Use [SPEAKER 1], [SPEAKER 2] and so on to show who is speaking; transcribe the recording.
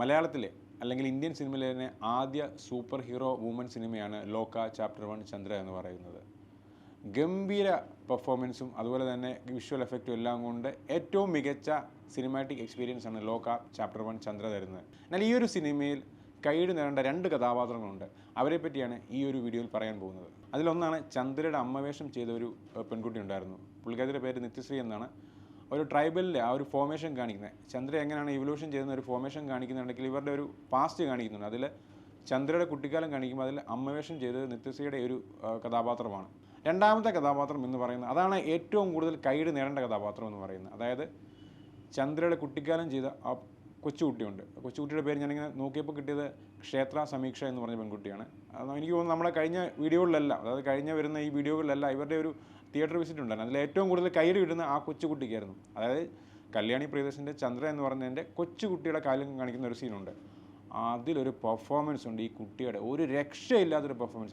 [SPEAKER 1] മലയാളത്തിലെ അല്ലെങ്കിൽ ഇന്ത്യൻ സിനിമയിലെ തന്നെ ആദ്യ സൂപ്പർ ഹീറോ വുമൺ സിനിമയാണ് ലോക ചാപ്റ്റർ 1 ചന്ദ്ര എന്ന് പറയുന്നത്. ഗംഭീര പെർഫോമൻസും അതുപോലെ തന്നെ വിഷ്വൽ എഫക്റ്റും എല്ലാം കൊണ്ട് ഏറ്റവും മികച്ച സിനിമാറ്റിക് എക്സ്പീരിയൻസ് ആണ് ലോക ചാപ്റ്റർ 1 ചന്ദ്ര തരുന്നത്. എന്നാൽ ഈ ഒരു സിനിമയിൽ കൈയ്യടി നേടേണ്ട 2 കഥാപാത്രങ്ങളുണ്ട്. അവരെ പറ്റിയാണ് ഈ ഒരു വീഡിയോയിൽ പറയാൻ പോകുന്നത്. അതിലൊന്നാണ് ചന്ദ്രയുടെ അമ്മവേഷം ചെയ്ത ഒരു പെൺകുട്ടി ഉണ്ടായിരുന്നു. പുള്ളിക്കാരിയുടെ പേര് നിത്യശ്രീ എന്നാണ്. ഒരു ട്രൈബലിൻ്റെ ആ ഒരു ഫോർമേഷൻ കാണിക്കുന്നത്, ചന്ദ്ര എങ്ങനെയാണ് ഇവല്യൂഷൻ ചെയ്യുന്ന ഒരു ഫോർമേഷൻ കാണിക്കുന്നുണ്ടെങ്കിൽ ഇവരുടെ ഒരു പാസ്റ്റ് കാണിക്കുന്നുണ്ട്. അതിൽ ചന്ദ്രയുടെ കുട്ടിക്കാലം കാണിക്കുമ്പോൾ അതിൽ അമ്മവേഷം ചെയ്തത് നിത്യശ്രീയുടെ ഒരു കഥാപാത്രമാണ്. രണ്ടാമത്തെ കഥാപാത്രം എന്ന് പറയുന്നത് അതാണ് ഏറ്റവും കൂടുതൽ കൈയ്യടി നേടേണ്ട കഥാപാത്രം എന്ന് പറയുന്നത്. അതായത് ചന്ദ്രയുടെ കുട്ടിക്കാലം ചെയ്ത ആ കൊച്ചുകുട്ടിയുണ്ട്. കൊച്ചുകുട്ടിയുടെ പേര് ഞാനിങ്ങനെ നോക്കിയപ്പോൾ കിട്ടിയത് ക്ഷേത്ര സമീക്ഷ എന്ന് പറഞ്ഞ പെൺകുട്ടിയാണ്. എനിക്ക് തോന്നുന്നു നമ്മളെ കഴിഞ്ഞ വീഡിയോകളിലെല്ലാം, അതായത് കഴിഞ്ഞ വരുന്ന ഈ വീഡിയോകളിലെല്ലാം ഇവരുടെ ഒരു തിയേറ്റർ വിസിറ്റ് ഉണ്ടായിരുന്നു. അതിൽ ഏറ്റവും കൂടുതൽ കൈയ്യടി കിട്ടുന്ന ആ കൊച്ചുകുട്ടിക്കായിരുന്നു. അതായത് കല്യാണി പ്രിയദർശൻ്റെ ചന്ദ്ര എന്ന് പറയുന്നതിൻ്റെ കൊച്ചുകുട്ടിയുടെ കാലം കാണിക്കുന്ന ഒരു സീനുണ്ട്. അതിലൊരു പെർഫോമൻസ് ഉണ്ട് ഈ കുട്ടിയുടെ, ഒരു രക്ഷയില്ലാത്തൊരു പെർഫോമൻസ്.